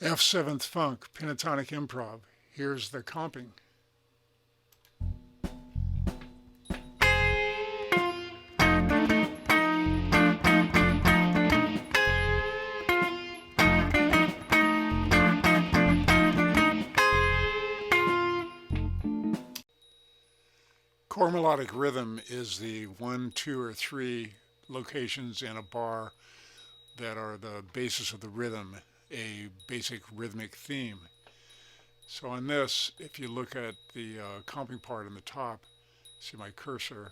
F7th Funk, Pentatonic Improv. Here's the comping. Core melodic rhythm is the one, two, or three locations in a bar that are the basis of the rhythm, a basic rhythmic theme. So on this, if you look at the comping part on the top, see my cursor,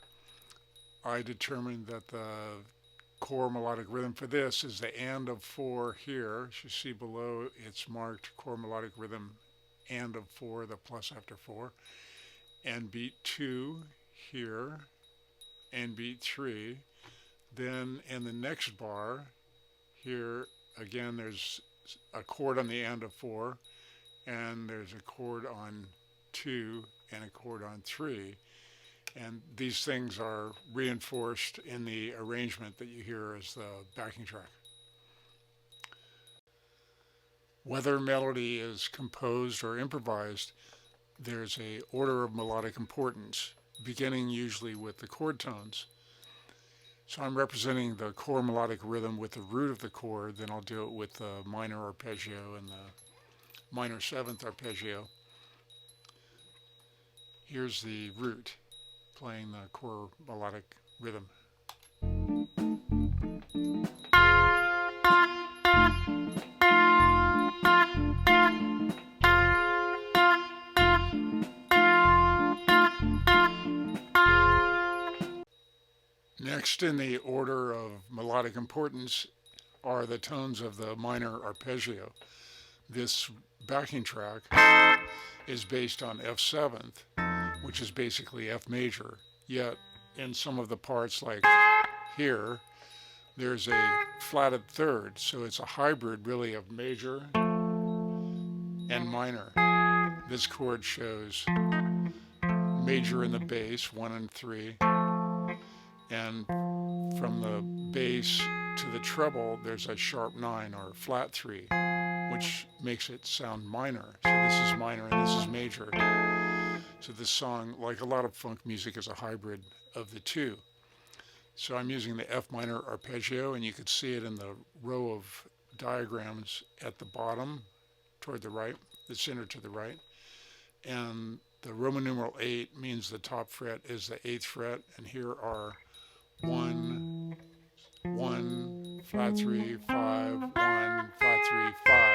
I determined that the core melodic rhythm for this is the and of 4 here. As you see below, it's marked core melodic rhythm and of 4, the plus after 4. And beat 2 here, and beat 3. Then in the next bar, here again there's a chord on the and of 4, and there's a chord on 2 and a chord on 3. And these things are reinforced in the arrangement that you hear as the backing track. Whether melody is composed or improvised, there's a order of melodic importance, beginning usually with the chord tones. So I'm representing the core melodic rhythm with the root of the chord, then I'll do it with the minor arpeggio and the minor 7th arpeggio. Here's the root, playing the core melodic rhythm. Next in the order of melodic importance are the tones of the minor arpeggio. This backing track is based on F7th, which is basically F major, yet in some of the parts like here, there's a flatted third, so it's a hybrid really of major and minor. This chord shows major in the bass, 1 and 3, and from the bass to the treble there's a sharp 9 or flat 3, which makes it sound minor. So this is minor and this is major. So this song, like a lot of funk music, is a hybrid of the two. So I'm using the F minor arpeggio, and you can see it in the row of diagrams at the bottom toward the right, the center to the right. And the Roman numeral 8 means the top fret is the 8th fret, and here are 1, 1, flat 3, 5, 1, flat 3, 5,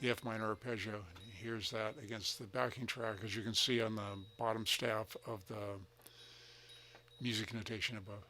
the F minor arpeggio. Here's that against the backing track, as you can see on the bottom staff of the music notation above.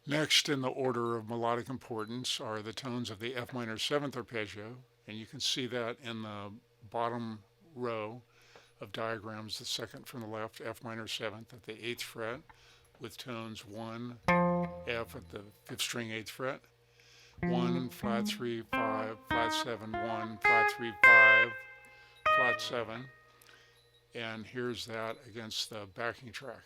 Next in the order of melodic importance are the tones of the F minor 7th arpeggio, and you can see that in the bottom row of diagrams, the second from the left, F minor 7th at the 8th fret, with tones 1, F at the 5th string 8th fret, 1, flat 3, 5, flat 7, 1, flat 3, 5, flat 7, and here's that against the backing track.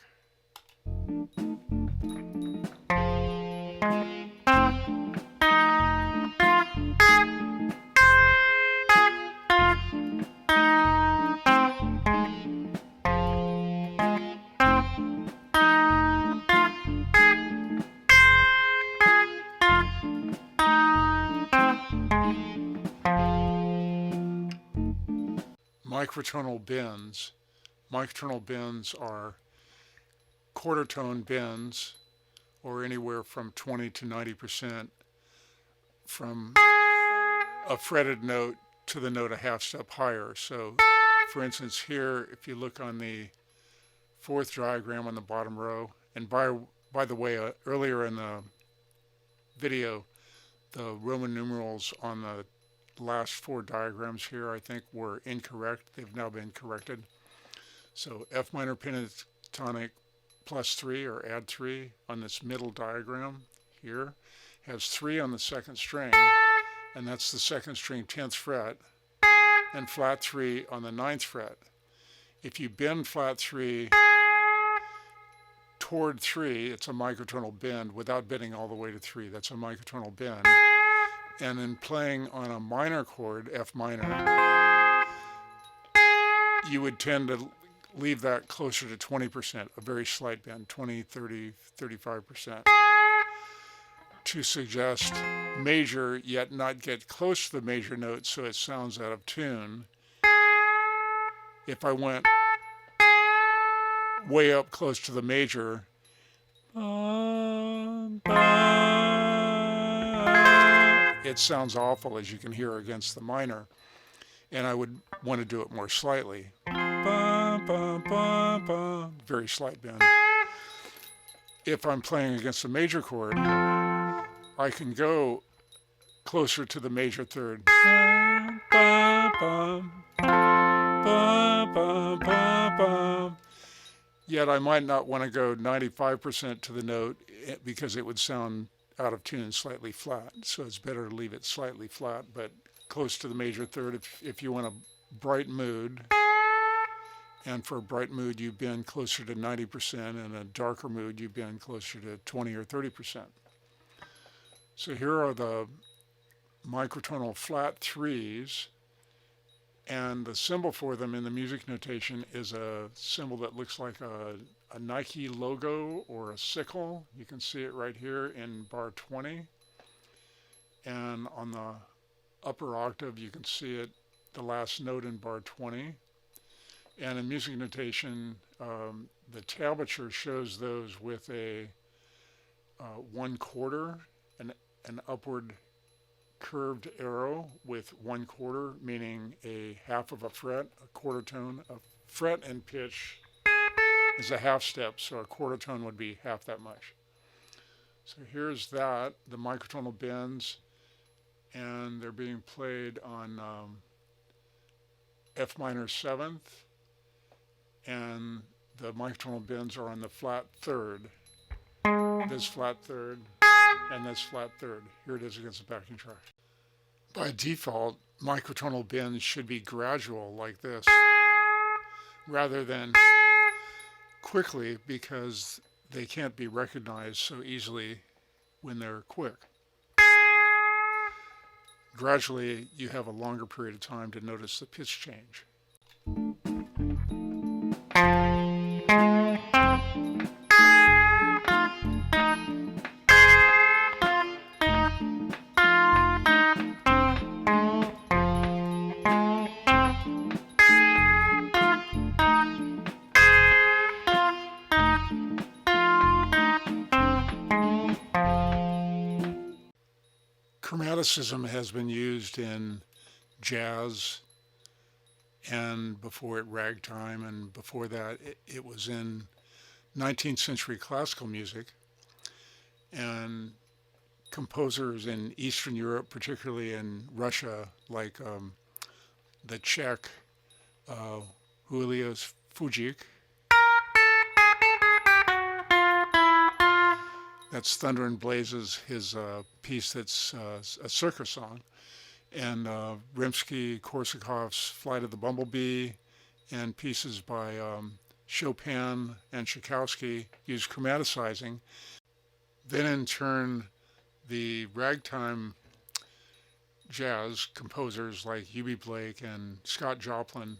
Microtonal bends. Microtonal bends are quarter tone bends, or anywhere from 20 to 90% from a fretted note to the note a half step higher. So for instance here, if you look on the 4th diagram on the bottom row, and by the way, earlier in the video, the Roman numerals on the last 4 diagrams here, I think, were incorrect. They've now been corrected. So F minor pentatonic plus 3 or add 3 on this middle diagram here has 3 on the 2nd string, and that's the 2nd string 10th fret, and flat 3 on the 9th fret. If you bend flat 3 toward 3, it's a microtonal bend without bending all the way to 3. That's a microtonal bend. And in playing on a minor chord, F minor, you would tend to leave that closer to 20%, a very slight bend, 20, 30, 35%, to suggest major, yet not get close to the major note so it sounds out of tune. If I went way up close to the major, it sounds awful, as you can hear, against the minor. And I would want to do it more slightly. Very slight bend. If I'm playing against a major chord, I can go closer to the major third. Yet I might not want to go 95% to the note because it would sound out of tune, slightly flat. So it's better to leave it slightly flat, but close to the major third if you want a bright mood. And for a bright mood, you bend closer to 90%, and a darker mood, you bend closer to 20 or 30%. So here are the microtonal flat 3s, and the symbol for them in the music notation is a symbol that looks like a Nike logo or a sickle. You can see it right here in bar 20. And on the upper octave, you can see it, the last note in bar 20. And in music notation, the tablature shows those with a 1/4, an upward curved arrow with 1/4, meaning a half of a fret, a quarter tone. A fret and pitch is a half step, so a quarter tone would be half that much. So here's that, the microtonal bends, and they're being played on F minor 7th, and the microtonal bends are on the flat third, this flat third, and this flat third. Here it is against the backing track. By default, microtonal bends should be gradual like this, rather than quickly, because they can't be recognized so easily when they're quick. Gradually, you have a longer period of time to notice the pitch change. Chromaticism has been used in jazz, and before it ragtime, and before that it was in 19th century classical music. And composers in Eastern Europe, particularly in Russia, like the Czech Julius Fujik, that's Thunder and Blazes, his piece that's a circus song, and Rimsky-Korsakov's Flight of the Bumblebee, and pieces by Chopin and Tchaikovsky use chromaticizing. Then in turn, the ragtime jazz composers like Eubie Blake and Scott Joplin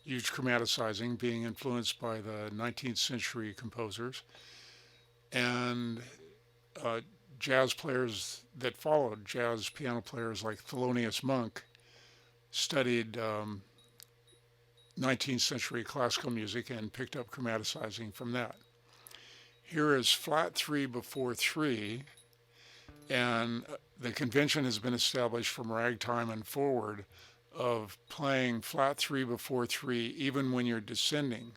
used chromaticizing, being influenced by the 19th century composers. And jazz players that followed, jazz piano players like Thelonious Monk, studied 19th century classical music and picked up chromaticizing from that. Here is flat 3 before 3, and the convention has been established from ragtime and forward of playing flat 3 before 3 even when you're descending.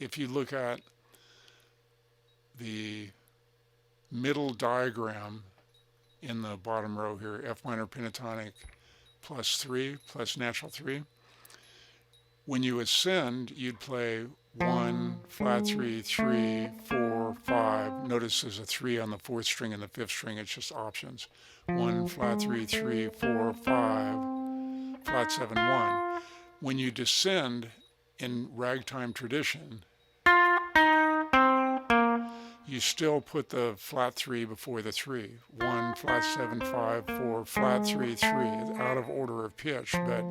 If you look at the middle diagram in the bottom row here, F minor pentatonic plus 3 plus natural 3. When you ascend, you'd play 1, flat 3, 3, 4, 5. Notice there's a 3 on the 4th string and the 5th string. It's just options. 1, flat 3, 3, 4, 5. flat 7, 1. When you descend in ragtime tradition, you still put the flat 3 before the 3. 1, flat 7, 5, 4, flat 3, 3. It's out of order of pitch, but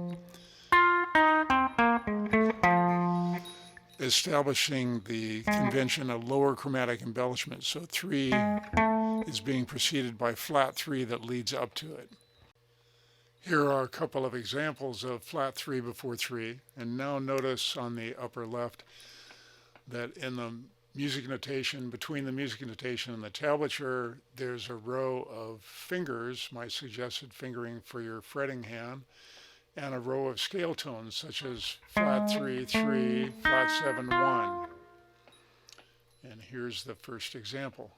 establishing the convention of lower chromatic embellishment. So 3 is being preceded by flat 3 that leads up to it. Here are a couple of examples of flat 3 before 3. And now notice on the upper left that in the music notation, between the music notation and the tablature, there's a row of fingers, my suggested fingering for your fretting hand, and a row of scale tones such as flat 3, 3, flat 7, 1. And here's the first example.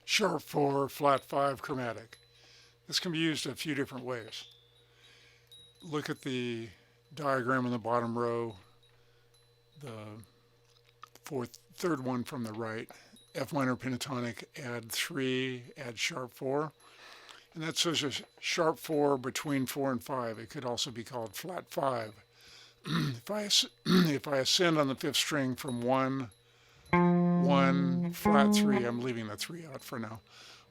Sharp 4, flat 5 chromatic. This can be used a few different ways. Look at the diagram in the bottom row, the third one from the right. F minor pentatonic, add 3, add sharp 4. And that says a sharp 4 between 4 and 5. It could also be called flat 5. If I ascend on the 5th string from 1, 1, flat 3, I'm leaving the 3 out for now.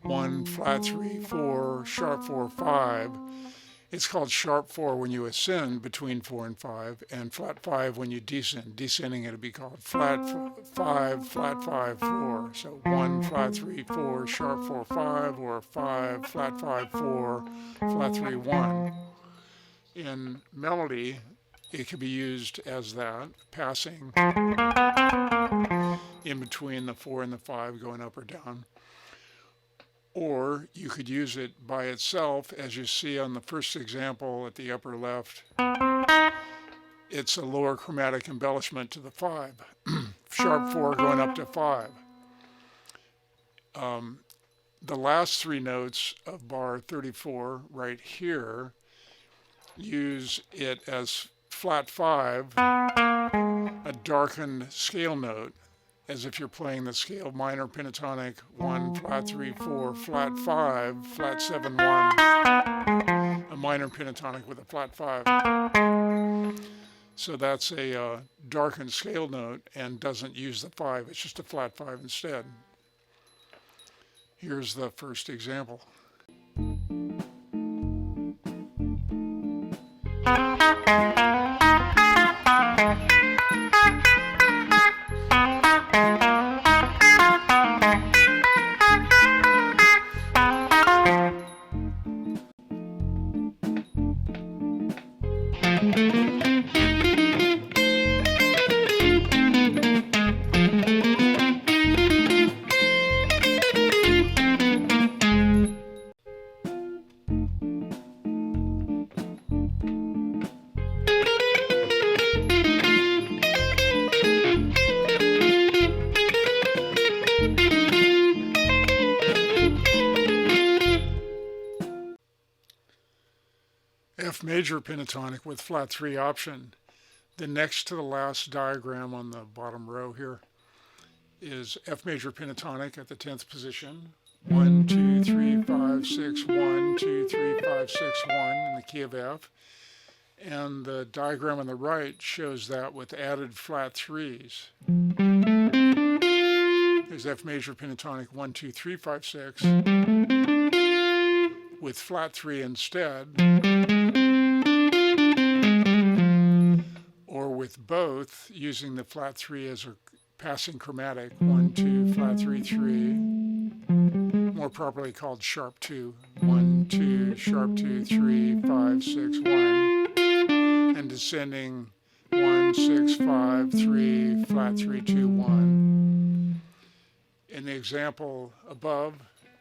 1, flat 3, 4, sharp 4, 5. It's called sharp 4 when you ascend between 4 and 5, and flat 5 when you descend. Descending, it'll be called flat 5, flat 5, 4. So 1, flat 3, 4, sharp 4, 5, or 5, flat 5, 4, flat 3, 1. In melody, it can be used as that, passing in between the 4 and the 5, going up or down. Or you could use it by itself, as you see on the first example at the upper left. It's a lower chromatic embellishment to the 5. Sharp 4 going up to 5. The last 3 notes of bar 34 right here use it as flat 5, a darkened scale note, as if you're playing the scale minor pentatonic, 1, flat 3, 4, flat 5, flat 7, 1, a minor pentatonic with a flat 5. So that's a darkened scale note and doesn't use the 5, it's just a flat 5 instead. Here's the first example. F major pentatonic with flat 3 option. The next to the last diagram on the bottom row here is F major pentatonic at the 10th position. 1, 2, 3, 5, 6, 1, 2, 3, 5, 6, 1 in the key of F. And the diagram on the right shows that with added flat 3s. There's F major pentatonic 1, 2, 3, 5, 6 with flat 3 instead, or with both using the flat 3 as a passing chromatic, 1, 2, flat 3, 3, more properly called sharp 2, 1, 2, sharp 2, 3, 5, 6, 1, and descending 1, 6, 5, 3, flat 3, 2, 1. In the example above,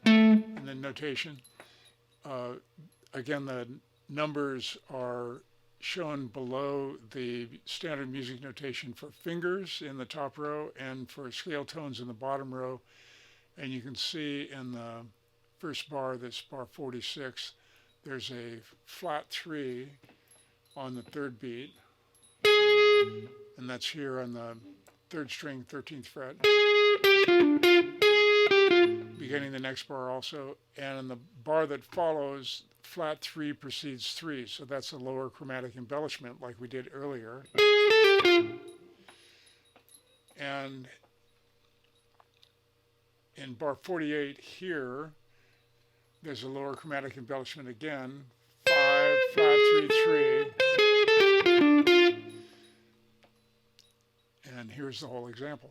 in the notation, again, the numbers are shown below the standard music notation for fingers in the top row and for scale tones in the bottom row. And you can see in the first bar, this bar 46, there's a flat 3 on the third beat, and that's here on the third string, 13th fret, beginning the next bar also. And in the bar that follows, flat 3 precedes 3, so that's a lower chromatic embellishment like we did earlier. And in bar 48 here, there's a lower chromatic embellishment again, 5, flat 3, 3. And here's the whole example.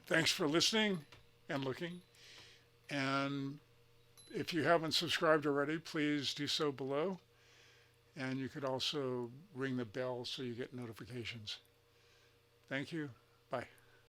Thanks for listening and looking. And if you haven't subscribed already, please do so below. And you could also ring the bell so you get notifications. Thank you.